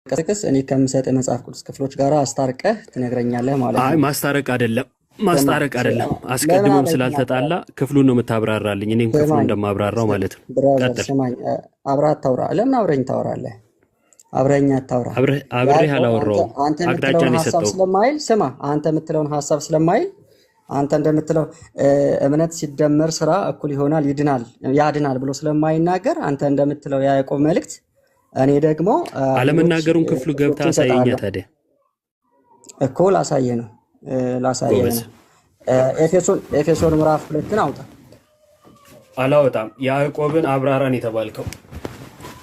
ከስከስ እኔ ከምሰጥ መጽሐፍ ቅዱስ ክፍሎች ጋር አስታርቀህ ትነግረኛለህ ማለት አይ ነው። ማስታረቅ አይደለም። አስቀድሞም ስላልተጣላ ክፍሉን ነው የምታብራራልኝ፣ እኔም ክፍሉን እንደማብራራው ማለት ነው። ብራዘር ቀጥል። ስማኝ፣ አብረህ አታውራ። ለምን አብረኝ ታወራለህ? አብረኛ አታውራ። አብሬህ አላወራውም። አንተ አቅጣጫን የምትለውን ሀሳብ የሰጠው ስለማይል ስማ፣ አንተ የምትለውን ሀሳብ ስለማይል አንተ እንደምትለው እምነት ሲደመር ስራ እኩል ይሆናል ያድናል ብሎ ስለማይናገር አንተ እንደምትለው የያዕቆብ መልእክት እኔ ደግሞ አለመናገሩን ክፍሉ ገብታ አሳየኛ። ታዲያ እኮ ላሳየ ነው። ኤፌሶን ምዕራፍ 2 አውጣ። አላወጣም። ያዕቆብን አብራራን የተባልከው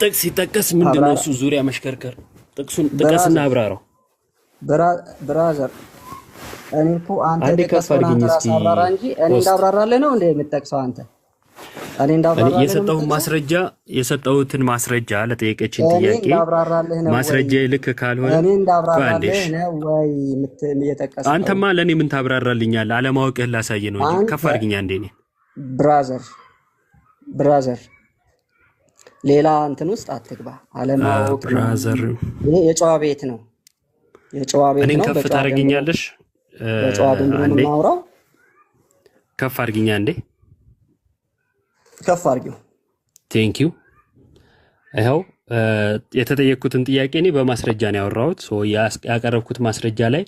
ጥቅስ ሲጠቀስ ምንድነው እሱ ዙሪያ መሽከርከር? ጥቅሱን ጥቀስና አብራራው ብራዘር። እኔ እኮ አንተ የጠቀስከውን አንተ ራስህ አብራራ እንጂ እኔ እንዳብራራለህ ነው እንደ የምትጠቅሰው አንተ። እኔ የሰጠሁትን ማስረጃ ለጠየቀችን ጥያቄ ማስረጃ ልክ ካልሆነ እኔ እንዳብራራለህ ነው ወይ የጠቀስከው? አንተማ ለእኔ ምን ታብራራልኛለህ? አለማወቅህን ላሳየ ነው እንጂ ከፍ አድርግኛ እንደ እኔ ብራዘር ሌላ እንትን ውስጥ አትግባ። አለማወቅ ብራዘር፣ ይሄ የጨዋ ቤት ነው። እኔን ከፍ ታደርግኛለሽ? በጨዋ ደንብ ነው የምናወራው። ከፍ አድርግኛ እንዴ። ከፍ አድርጊው። ቴንክ ዩ። ይኸው የተጠየቅኩትን ጥያቄ እኔ በማስረጃ ነው ያወራሁት። ያቀረብኩት ማስረጃ ላይ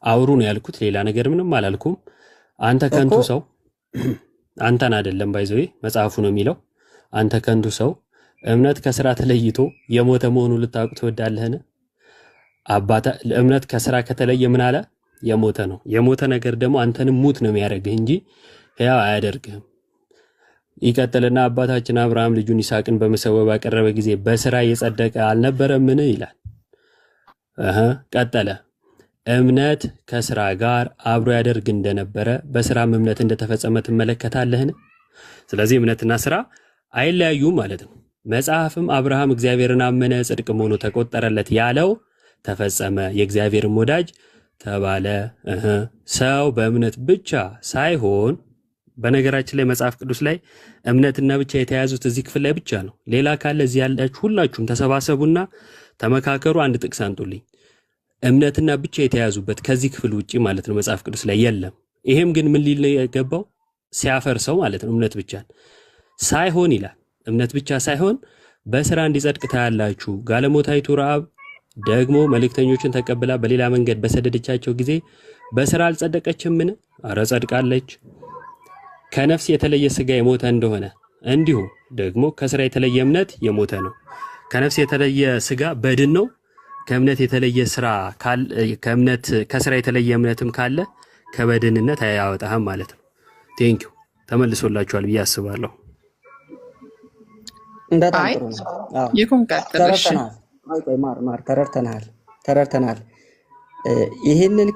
አውሩ ነው ያልኩት። ሌላ ነገር ምንም አላልኩም። አንተ ከንቱ ሰው፣ አንተን አይደለም ባይዘዌ መጽሐፉ ነው የሚለው። አንተ ከንቱ ሰው እምነት ከስራ ተለይቶ የሞተ መሆኑ ልታውቅ ትወዳለህን? እምነት ከስራ ከተለየ ምን አለ? የሞተ ነው። የሞተ ነገር ደግሞ አንተንም ሙት ነው የሚያደርግህ እንጂ ሕያው አያደርግህም። ይቀጥልና አባታችን አብርሃም ልጁን ይስሐቅን በመሰዊያ ባቀረበ ጊዜ በስራ የጸደቀ አልነበረምን ይላል። ቀጠለ። እምነት ከስራ ጋር አብሮ ያደርግ እንደነበረ በስራም እምነት እንደተፈጸመ ትመለከታለህን? ስለዚህ እምነትና ስራ አይለያዩም ማለት ነው። መጽሐፍም አብርሃም እግዚአብሔርን አመነ ጽድቅም ሆኖ ተቆጠረለት ያለው ተፈጸመ፣ የእግዚአብሔርም ወዳጅ ተባለ። ሰው በእምነት ብቻ ሳይሆን፣ በነገራችን ላይ መጽሐፍ ቅዱስ ላይ እምነትና ብቻ የተያዙት እዚህ ክፍል ላይ ብቻ ነው። ሌላ ካለ እዚህ ያላችሁ ሁላችሁም ተሰባሰቡና ተመካከሩ፣ አንድ ጥቅስ አንጡልኝ። እምነትና ብቻ የተያዙበት ከዚህ ክፍል ውጪ ማለት ነው መጽሐፍ ቅዱስ ላይ የለም። ይሄም ግን ምን ሊል ነው የገባው? ሲያፈርሰው ማለት ነው። እምነት ብቻ ሳይሆን ይላል። እምነት ብቻ ሳይሆን በስራ እንዲጸድቅ ታያላችሁ። ጋለሞታይቱ ረዓብ ደግሞ መልእክተኞችን ተቀብላ በሌላ መንገድ በሰደደቻቸው ጊዜ በስራ አልጸደቀችምን? አረ ጸድቃለች። ከነፍስ የተለየ ስጋ የሞተ እንደሆነ እንዲሁ ደግሞ ከስራ የተለየ እምነት የሞተ ነው። ከነፍስ የተለየ ስጋ በድን ነው። ከእምነት የተለየ ስራ ከስራ የተለየ እምነትም ካለ ከበድንነት አያወጣህም ማለት ነው። ቴንኪው። ተመልሶላችኋል ብዬ አስባለሁ። ተረድተናል። ይህንን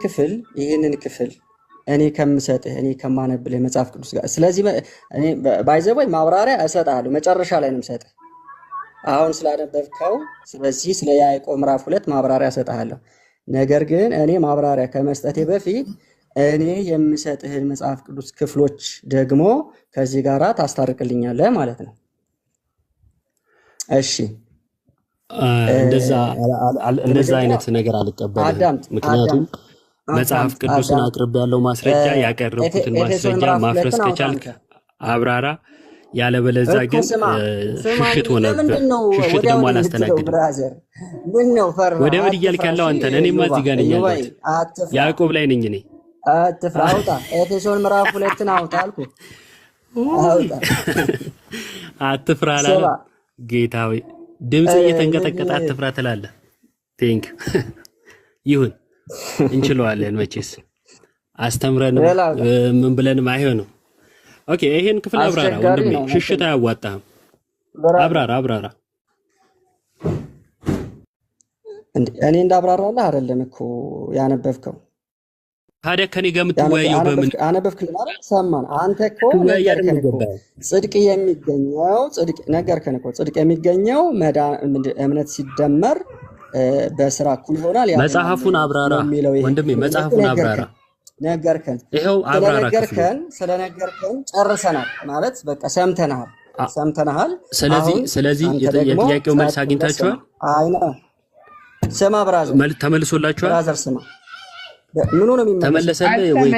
ክፍል እኔ ከምሰጥህ እኔ ከማነብልህ መጽሐፍ ቅዱስ ጋር ስለዚህ እኔ ባይዘቦይ ማብራሪያ እሰጥሃለሁ። መጨረሻ ላይ ነው የምሰጥህ አሁን ስላነበብከው። ስለዚህ ስለ ያዕቆብ ምዕራፍ 2 ማብራሪያ እሰጥሃለሁ። ነገር ግን እኔ ማብራሪያ ከመስጠቴ በፊት እኔ የምሰጥህን መጽሐፍ ቅዱስ ክፍሎች ደግሞ ከዚህ ጋር ታስታርቅልኛለህ ማለት ነው። እሺ፣ እንደዛ አይነት ነገር አልቀበልም። ምክንያቱም መጽሐፍ ቅዱስን አቅርብ ያለው ማስረጃ ያቀረብኩትን ማስረጃ ማፍረስ ከቻልክ አብራራ፣ ያለበለዚያ ግን ሽሽት ሆነብህ። ሽሽት ደግሞ አላስተናግድም። ወደ ወዲህ እያልክ ያለው አንተ ነህ። እኔማ እዚህ ጋር ነኝ ያለሁት፣ ያዕቆብ ላይ ነኝ እኔ። አትፍራ፣ አውጣ። ኤፌሶን ምዕራፍ 2 አውጣ አልኩህ። አውጣ። አትፍራ አላለም ጌታ ሆይ። ድምጽ እየተንቀጠቀጠ አትፍራ ትላለህ። ቴንክ ይሁን፣ እንችለዋለን መቼስ። አስተምረን ምን ብለን አይሆንም። ኦኬ፣ ይሄን ክፍል አብራራ ወንድሜ። ሽሽት አያዋጣህም። አብራራ። እኔ እንዳብራራለህ አይደለም እኮ ያነበብከው። ታዲያ ከኔ ጋር የምትወያየው በምን አነበብክልን? ሰማን። አንተ እኮ ጽድቅ የሚገኘው እምነት ሲደመር በስራ እኩል ይሆናል። መጽሐፉን አብራራ ወንድሜ፣ መጽሐፉን አብራራ። ነገርከን። ይሄው አብራራ። ስለነገርከን ጨርሰናል ማለት በቃ ሰምተናል። ስለዚህ የጥያቄው መልስ አግኝታችኋል። ስማ ብራዘር ተመልሶላችኋል? ብራዘር ስማ፣ ምኑ ነው የሚመለሰው? ተመለሰልህ ወይ?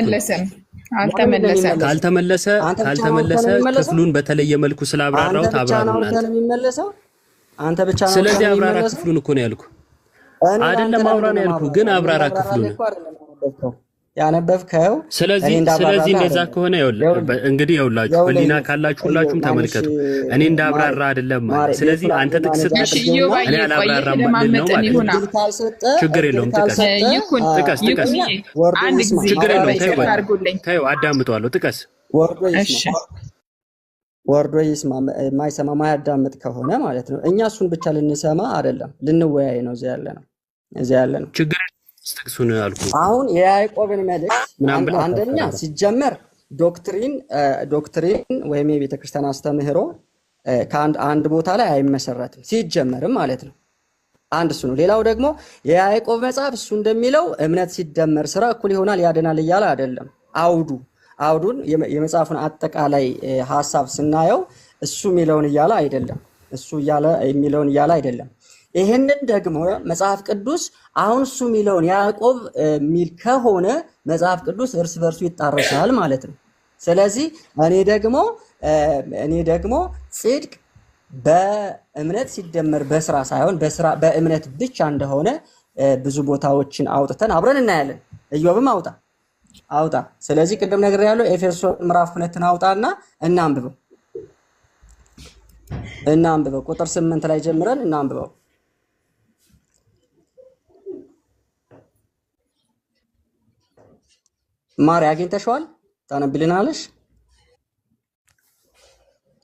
አልተመለሰም። ካልተመለሰ ክፍሉን በተለየ መልኩ ስላብራራሁት አብራራሁት። አንተ ብቻ ነው። ስለዚህ አብራራ ክፍሉን እኮ ነው ያልኩህ። አይደለም አብራ ነው ያልኩህ፣ ግን አብራራ ክፍሉን ያነበብከው። ስለዚህ እንደዛ ከሆነ እንግዲህ ይኸውላችሁ ህሊና ካላችሁ ሁላችሁም ተመልከቱ። እኔ እንዳብራራ አይደለም ማለት። ስለዚህ አንተ ጥቅስ ስትጠቅስ እኔ አላብራራም ማለት ነው ማለት። ችግር የለውም ጥቀስ። ችግር የለውም ተይው፣ አዳምጠዋለሁ። ጥቀስ። ወርዶ ይስማ። የማይሰማ ማያዳምጥ ከሆነ ማለት ነው። እኛ እሱን ብቻ ልንሰማ አይደለም፣ ልንወያይ ነው እዚያ ያለ ነው። ችግር ጥቅሱን አልኩ። አሁን የያዕቆብን መልእክት አንደኛ ሲጀመር ዶክትሪን ወይም የቤተክርስቲያን አስተምህሮ ከአንድ ቦታ ላይ አይመሰረትም ሲጀመርም ማለት ነው። አንድ እሱ ነው። ሌላው ደግሞ የያዕቆብ መጽሐፍ እሱ እንደሚለው እምነት ሲደመር ስራ እኩል ይሆናል ያድናል እያለ አይደለም። አውዱን የመጽሐፉን አጠቃላይ ሐሳብ ስናየው እሱ የሚለውን እያለ አይደለም። የሚለውን እያለ አይደለም። ይህንን ደግሞ መጽሐፍ ቅዱስ አሁን እሱ የሚለውን ያዕቆብ የሚል ከሆነ መጽሐፍ ቅዱስ እርስ በርሱ ይጣረሳል ማለት ነው። ስለዚህ እኔ ደግሞ ጽድቅ በእምነት ሲደመር በስራ ሳይሆን በእምነት ብቻ እንደሆነ ብዙ ቦታዎችን አውጥተን አብረን እናያለን። ኢዮብም አውጣ። ስለዚህ ቅድም ነግሬያለሁ። ኤፌሶን ምዕራፍ 2 አውጣና እናንብበው። ቁጥር 8 ላይ ጀምረን እናንብበው። ማሪ አግኝተሽዋል? ታነብልናለሽ?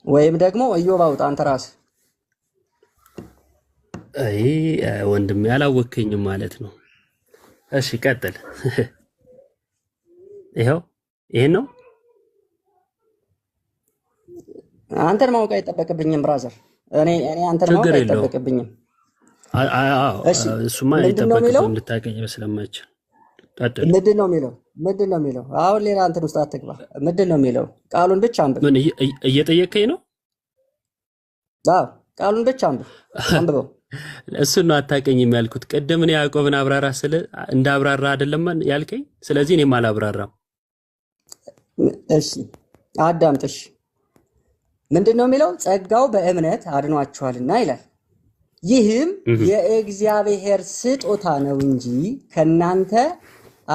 ወይም ደግሞ ኢዮብ አውጣ አንተ ራስህ። አይ ወንድም ያላወከኝም ማለት ነው። እሺ ቀጥል። ይሄን ነው አንተን ማወቅ አይጠበቅብኝም ብራዘር። እኔ አንተን ማወቅ አይጠበቅብኝም። እሱማ አይጠበቅብኝም ልታገኝ ስለማይችል። ምንድን ነው የሚለው? አሁን ሌላ እንትን ውስጥ አትግባ። ምንድን ነው የሚለው? ቃሉን ብቻ አንብብ። ምን እየጠየቀኝ ነው? አዎ ቃሉን ብቻ አንብበው። እሱን ነው አታውቅኝም ያልኩት። ቅድም እኔ ያዕቆብን አብራራ ስለ እንዳብራራ አይደለም ያልከኝ። ስለዚህ እኔም አላብራራም። እሺ አዳምጥሽ። ምንድን ነው የሚለው? ጸጋው በእምነት አድኗችኋልና ይላል። ይህም የእግዚአብሔር ስጦታ ነው እንጂ ከናንተ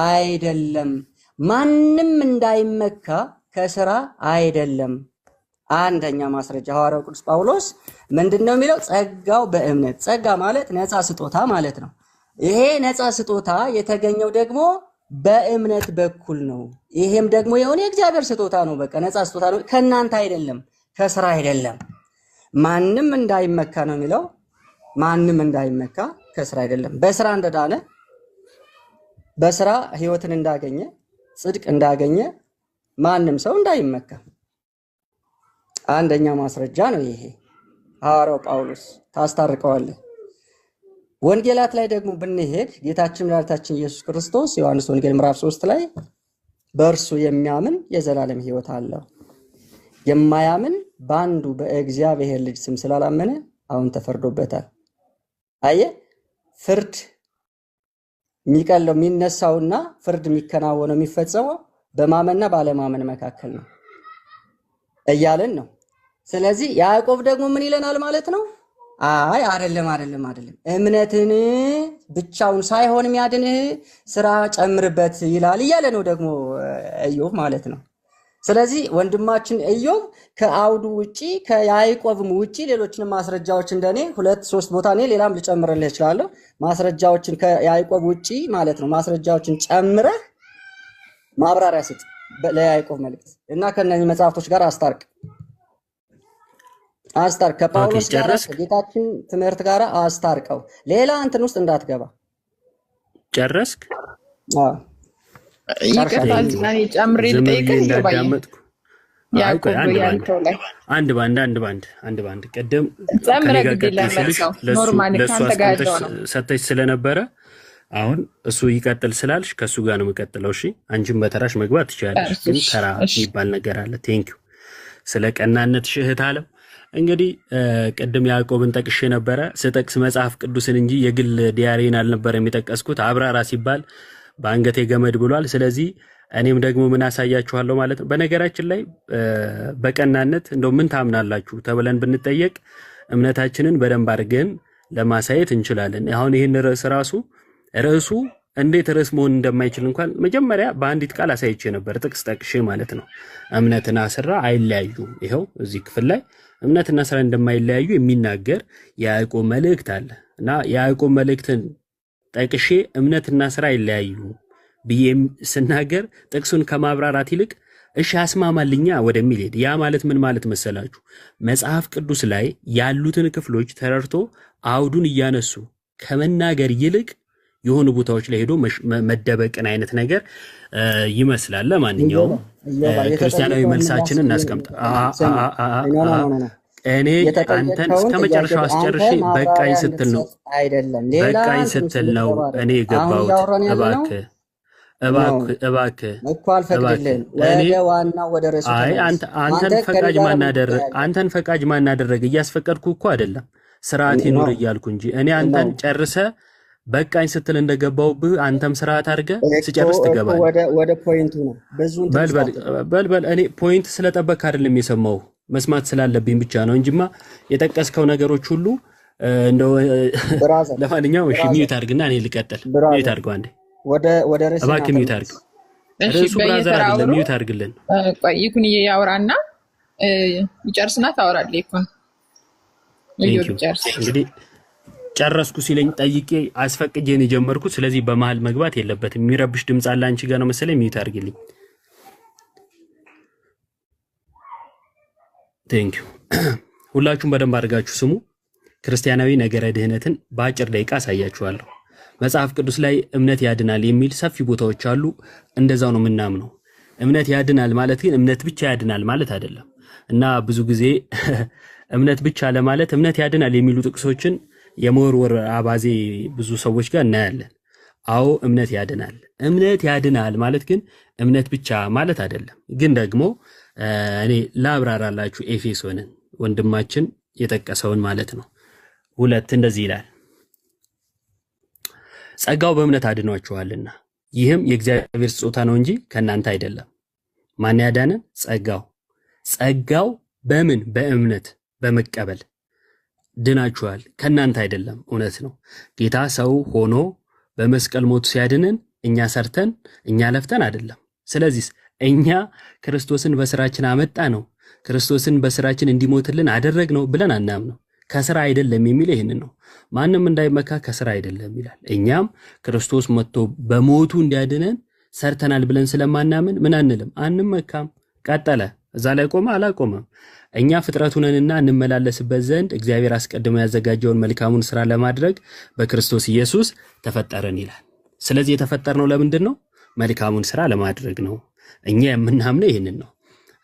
አይደለም፣ ማንም እንዳይመካ ከስራ አይደለም። አንደኛ ማስረጃ ሐዋርያው ቅዱስ ጳውሎስ ምንድነው የሚለው? ጸጋው በእምነት። ጸጋ ማለት ነፃ ስጦታ ማለት ነው። ይሄ ነፃ ስጦታ የተገኘው ደግሞ በእምነት በኩል ነው። ይሄም ደግሞ የሆነ የእግዚአብሔር ስጦታ ነው። በቃ ነፃ ስጦታ ነው፣ ከናንተ አይደለም፣ ከስራ አይደለም። ማንም እንዳይመካ ነው የሚለው። ማንም እንዳይመካ ከስራ አይደለም። በስራ እንደዳነ፣ በስራ ህይወትን እንዳገኘ፣ ጽድቅ እንዳገኘ ማንም ሰው እንዳይመካ አንደኛ ማስረጃ ነው ይሄ። ሐዋርያው ጳውሎስ ታስታርቀዋለህ። ወንጌላት ላይ ደግሞ ብንሄድ ጌታችን መድኃኒታችን ኢየሱስ ክርስቶስ ዮሐንስ ወንጌል ምዕራፍ 3 ላይ በእርሱ የሚያምን የዘላለም ህይወት አለው፣ የማያምን በአንዱ በእግዚአብሔር ልጅ ስም ስላላመነ አሁን ተፈርዶበታል። አየህ፣ ፍርድ የሚነሳውና ፍርድ የሚከናወነው የሚፈጸመው በማመንና ባለማመን መካከል ነው እያለን ነው። ስለዚህ ያዕቆብ ደግሞ ምን ይለናል ማለት ነው? አይ አይደለም፣ እምነትን ብቻውን ሳይሆን የሚያድንህ ስራ ጨምርበት ይላል እያለ ነው ደግሞ ኢዮብ ማለት ነው። ስለዚህ ወንድማችን ኢዮብ ከአውዱ ውጪ ከያዕቆብም ውጪ ሌሎችንም ማስረጃዎች እንደኔ 2-3 ቦታ እኔ ሌላም ልጨምርልህ እችላለሁ። ማስረጃዎችን ከያዕቆብ ውጪ ማለት ነው ማስረጃዎችን ጨምረህ ማብራሪያ ስጥ ለያዕቆብ መልእክት እና ከነዚህ መጽሐፍቶች ጋር አስታርቅ ከጳውሎስ ጋር ከጌታችን ትምህርት ጋር አስታርቀው። ሌላ እንትን ውስጥ እንዳትገባ። ጨረስክ? አዎ ይቀርታል። ጨምሬ ልጠይቅህ እንዳዳመጥኩ አንድ ባንድ ቀደም ሰተች ስለነበረ አሁን እሱ ይቀጥል ስላልሽ ከሱ ጋር ነው የምቀጥለው። እሺ አንቺም በተራሽ መግባት ትችላለሽ፣ ግን ተራ የሚባል ነገር አለ። ቴንኪው ስለ ቀናነት እህት አለም እንግዲህ ቅድም ያዕቆብን ጠቅሼ ነበረ። ስጠቅስ መጽሐፍ ቅዱስን እንጂ የግል ዲያሪን አልነበረም የጠቀስኩት። አብራራ ሲባል በአንገቴ ገመድ ብሏል። ስለዚህ እኔም ደግሞ ምን አሳያችኋለሁ ማለት ነው። በነገራችን ላይ በቀናነት እንደው ምን ታምናላችሁ ተብለን ብንጠየቅ እምነታችንን በደንብ አድርገን ለማሳየት እንችላለን። አሁን ይህን ርዕሱ እንዴት ርዕስ መሆን እንደማይችል እንኳን መጀመሪያ በአንዲት ቃል አሳይቼ ነበር፣ ጥቅስ ጠቅሼ ማለት ነው። እምነትና ስራ አይለያዩም። ይኸው እዚህ ክፍል ላይ እምነትና ስራ እንደማይለያዩ የሚናገር የያዕቆብ መልእክት አለ እና የያዕቆብ መልእክትን ጠቅሼ እምነትና ስራ አይለያዩ ብዬ ስናገር ጥቅሱን ከማብራራት ይልቅ እሺ አስማማልኛ ወደሚል ሄድ። ያ ማለት ምን ማለት መሰላችሁ? መጽሐፍ ቅዱስ ላይ ያሉትን ክፍሎች ተረድቶ አውዱን እያነሱ ከመናገር ይልቅ የሆኑ ቦታዎች ላይ ሄዶ መደበቅን አይነት ነገር ይመስላል። ለማንኛውም ክርስቲያናዊ መልሳችንን እናስቀምጥ። እኔ አንተን እስከ መጨረሻው አስጨርሼ በቃኝ ስትል ነው እኔ የገባሁት። እባክህ እኮ አልፈቅድልህም። ወደ ዋናው ወደ ርዕሱ አንተን ፈቃጅ ማናደረገ? እያስፈቀድኩ እኮ አይደለም፣ ስርዓት ይኑር እያልኩ እንጂ እኔ አንተን ጨርሰ በቃኝ ስትል እንደገባውብህ አንተም ስርዓት አድርገህ ስጨርስ ትገባለህ። ወደ ፖይንቱ ነው። በልበል። እኔ ፖይንት ስለጠበቅ አይደለም የሰማው መስማት ስላለብኝ ብቻ ነው እንጂማ የጠቀስከው ነገሮች ሁሉ እንደው ለማንኛውም እሺ ሚዩት አድርግና እኔ ልቀጥል። ሚዩት አድርገው አንዴ ወደ ርዕሱ እባክህ ሚዩት አድርገው። ርዕሱ ብራዘር አይደለም፣ ሚዩት አድርግልን። ቆይ ይኩን ያውራና ይጨርስና ታወራለህ። ይኩን እንግዲህ ጨረስኩ ሲለኝ ጠይቄ አስፈቅጄን የጀመርኩት። ስለዚህ በመሃል መግባት የለበትም። የሚረብሽ ድምፅ አለ አንቺ ጋር ነው መሰለኝ። ሚዩት አድርግልኝ። ቴንክ ዩ። ሁላችሁም በደንብ አድርጋችሁ ስሙ። ክርስቲያናዊ ነገረ ድህነትን በአጭር ደቂቃ አሳያችኋለሁ። መጽሐፍ ቅዱስ ላይ እምነት ያድናል የሚል ሰፊ ቦታዎች አሉ። እንደዛው ነው የምናምነው። እምነት ያድናል ማለት ግን እምነት ብቻ ያድናል ማለት አይደለም እና ብዙ ጊዜ እምነት ብቻ ለማለት እምነት ያድናል የሚሉ ጥቅሶችን የመወርወር አባዜ ብዙ ሰዎች ጋር እናያለን። አዎ እምነት ያድናል። እምነት ያድናል ማለት ግን እምነት ብቻ ማለት አይደለም። ግን ደግሞ እኔ ላብራራላችሁ ኤፌሶንን ወንድማችን የጠቀሰውን ማለት ነው። 2 እንደዚህ ይላል፣ ጸጋው በእምነት አድኗችኋልና ይህም የእግዚአብሔር ስጦታ ነው እንጂ ከእናንተ አይደለም። ማን ያዳነን? ጸጋው በምን? በእምነት በመቀበል ድናችኋል፣ ከእናንተ አይደለም። እውነት ነው። ጌታ ሰው ሆኖ በመስቀል ሞቱ ሲያድንን እኛ ሰርተን እኛ ለፍተን አይደለም። ስለዚህ እኛ ክርስቶስን በስራችን አመጣ ነው፣ ክርስቶስን በስራችን እንዲሞትልን አደረግ ነው ብለን አናምነው። ከስራ አይደለም የሚለው ይህንን ነው። ማንም እንዳይመካ ከስራ አይደለም ይላል። እኛም ክርስቶስ መጥቶ በሞቱ እንዲያድነን ሰርተናል ብለን ስለማናምን ምን አንልም፣ አንመካም። ቀጠለ። እዛ ላይ ቆመ? አላቆመም። እኛ ፍጥረቱ ነንና እንመላለስበት ዘንድ እግዚአብሔር አስቀድሞ ያዘጋጀውን መልካሙን ስራ ለማድረግ በክርስቶስ ኢየሱስ ተፈጠረን ይላል። ስለዚህ የተፈጠርነው ለምንድን ነው? መልካሙን ስራ ለማድረግ ነው። እኛ የምናምነው ይህንን ነው።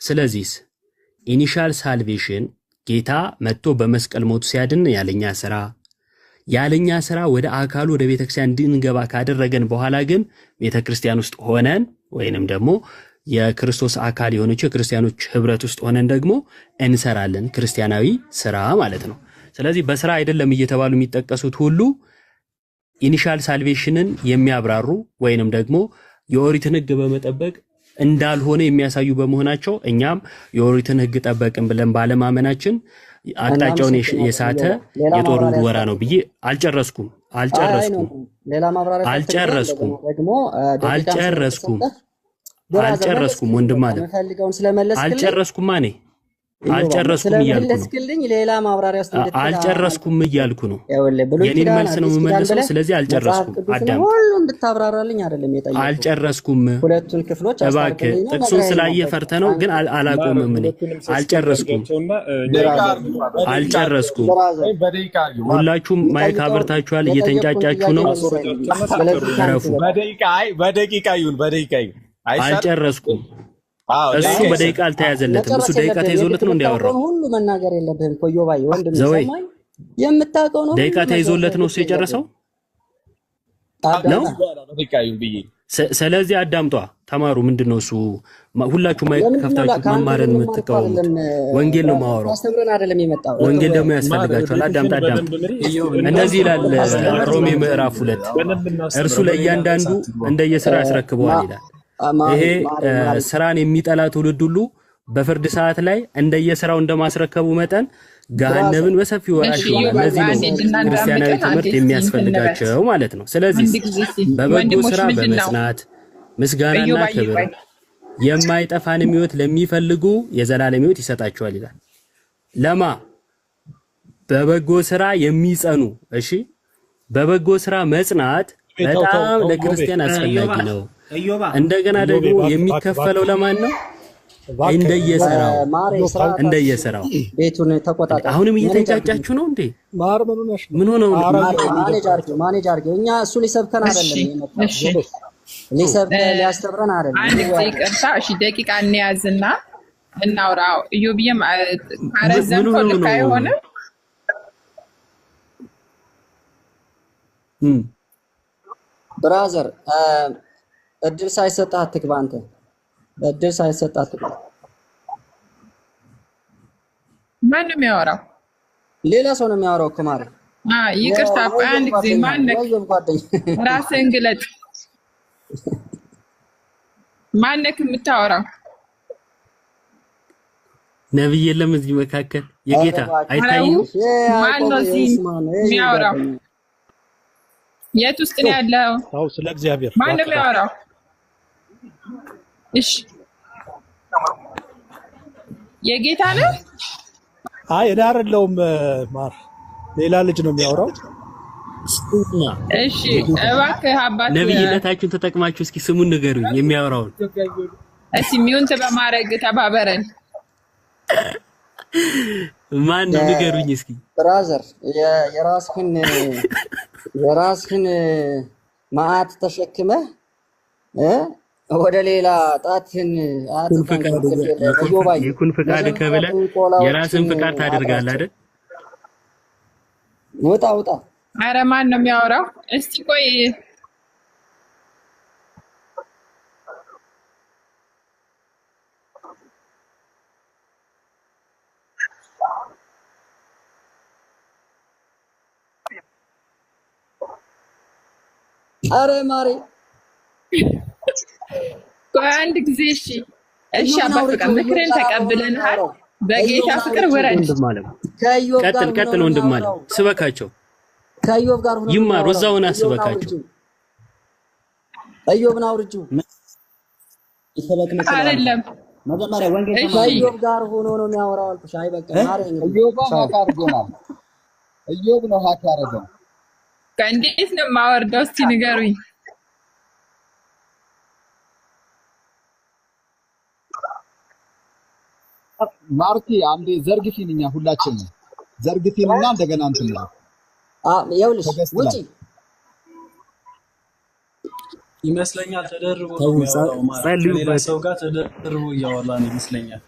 ስለዚህ ኢኒሻል ሳልቬሽን ጌታ መጥቶ በመስቀል ሞቱ ሲያድን ያለኛ ስራ ወደ አካሉ ወደ ቤተክርስቲያን እንድንገባ ካደረገን በኋላ ግን ቤተክርስቲያን ውስጥ ሆነን ወይንም ደግሞ የክርስቶስ አካል የሆነች የክርስቲያኖች ህብረት ውስጥ ሆነን ደግሞ እንሰራለን፣ ክርስቲያናዊ ስራ ማለት ነው። ስለዚህ በስራ አይደለም እየተባሉ የሚጠቀሱት ሁሉ ኢኒሻል ሳልቬሽንን የሚያብራሩ ወይንም ደግሞ የኦሪትን ህግ በመጠበቅ እንዳልሆነ የሚያሳዩ በመሆናቸው እኛም የኦሪትን ህግ ጠበቅን ብለን ባለማመናችን አቅጣጫውን የሳተ የጦር ውርወራ ነው ብዬ አልጨረስኩም ወንድም አለ አልጨረስኩም እያልኩ ነው። የኔን መልስ ነው የምመልሰው። ስለዚህ አልጨረስኩም። አዳም ሁሉም እንድታብራራልኝ አይደለም የጠየቁት። አልጨረስኩም። ሁለቱን ክፍሎች እባክህ ጥቅሱን ስላየ ፈርተህ ነው። ግን አላቆምም። እኔ አልጨረስኩም። ሁላችሁም ማይክ አብርታችኋል፣ እየተንጫጫችሁ ነው። ረፉ። በደቂቃ ይሁን። አልጨረስኩም። እሱ በደቂቃ አልተያዘለትም። እሱ ደቂቃ ተይዞለት ነው እንዲያወራው። ሁሉ መናገር የለብህም እኮ ዮባይ ወንድም ሰማይ የምታውቀው ነው። ደቂቃ ተይዞለት ነው እሱ የጨረሰው ነው። ስለዚህ አዳምጧ፣ ተማሩ። ምንድነው እሱ? ሁላችሁ ማይክ ለምንድን ነው ከፍታችሁ መማርን የምትቃወሙት? ወንጌል ነው ማወራው። አስተምረን አይደለም የመጣው። ወንጌል ደግሞ ያስፈልጋችኋል። አዳምጣ። እንደዚህ ይላል ሮሜ ምዕራፍ 2 እርሱ ለእያንዳንዱ እንደየሥራ ያስረክበዋል ይላል። ይሄ ስራን የሚጠላ ትውልድ ሁሉ በፍርድ ሰዓት ላይ እንደየሥራው እንደማስረከቡ መጠን ገሃነምን በሰፊው ወራሽ ይሆናል። ለዚህ ነው ክርስቲያናዊ ትምህርት የሚያስፈልጋቸው ማለት ነው። ስለዚህ በበጎ ስራ በመጽናት ምስጋናና ክብር የማይጠፋን ሕይወት ለሚፈልጉ የዘላለም ሕይወት ይሰጣቸዋል ይላል። ለማ በበጎ ስራ የሚጸኑ። እሺ፣ በበጎ ስራ መጽናት በጣም ለክርስቲያን አስፈላጊ ነው። እንደገና ደግሞ የሚከፈለው ለማን ነው? እንደየሥራው ቤቱን ተቆጣጣ። አሁንም እየተንጫጫችሁ ነው እንዴ? ምን ሆነው ነው? ማኔጅ አድርገው። እኛ እሱ ሊሰብከን አይደለም፣ ሊሰብከን ሊያስተምረን አይደለም። አንድ ጊዜ ይቅርታ። እሺ ደቂቃ እንያዝና እናውራው። ኢዮብዬም አረዘምከው ልክ አይሆንም። ብራዘር እድል ሳይሰጥህ አትግባ። አንተ እድል ሳይሰጥህ አትግባ። ማን ነው የሚያወራው? ሌላ ሰው ነው የሚያወራው እኮ ማሪ። ይቅርታ። ቆይ አንድ ጊዜ ማነክ? ራስህን ግለጥ። ማነክ የምታወራው? ነብይ የለም እዚህ መካከል። የጌታ አይታይም። ማን ነው እዚህ የሚያወራው? የት ውስጥ ነው ያለው? አው ስለ እግዚአብሔር ማን ነው የሚያወራው? እሺ የጌታ ነው? አይ እኔ አይደለሁም ማር፣ ሌላ ልጅ ነው የሚያወራው። እሺ እባክህ አባት ነብይነታችሁን ተጠቅማችሁ እስኪ ስሙን ንገሩኝ የሚያወራውን። እሺ ሚውንት በማድረግ ተባበረን። ማን ነው ንገሩኝ እስኪ። ብራዘር የራስህን መዓት ተሸክመህ ወደ ሌላ ጣትህን ይኩን ፍቃድ ከብለህ የራስህን ፍቃድ ታደርጋለህ አይደል? ውጣ። ኧረ ማን ነው የሚያወራው? እስቲ ቆይ ኧረ ማሪ ቆይ አንድ ጊዜ እሺ አባት በቃ ምክርን ተቀብለናል። በጌታ ፍቅር ውረድ። ቀጥል ወንድም አለ። ስበካቸው ከኢዮብ ጋር ሆኖ ይማሩ። እዛውና ስበካቸው። ኢዮብን አውርጁ። ይሰበክነ አይደለም መጀመሪያ ወንጌል ከኢዮብ ጋር ሆኖ ነው የሚያወራው አልኩሽ። አይ በቃ ማሪ ኢዮብ ሀክ አድርጎናል። ኢዮብ ነው ሀክ ያደረገው። እንዴት ነው የማወርደው? እስቲ ንገሩኝ። ማርቲ አንዴ ዘርግፊንኛ ሁላችንም ዘርግፊንና እንደገና እንትን ነው። ይኸውልሽ ውጪ ይመስለኛል። ተደርቦ ሌላ ሰው ጋር ተደርቦ እያወራን ይመስለኛል።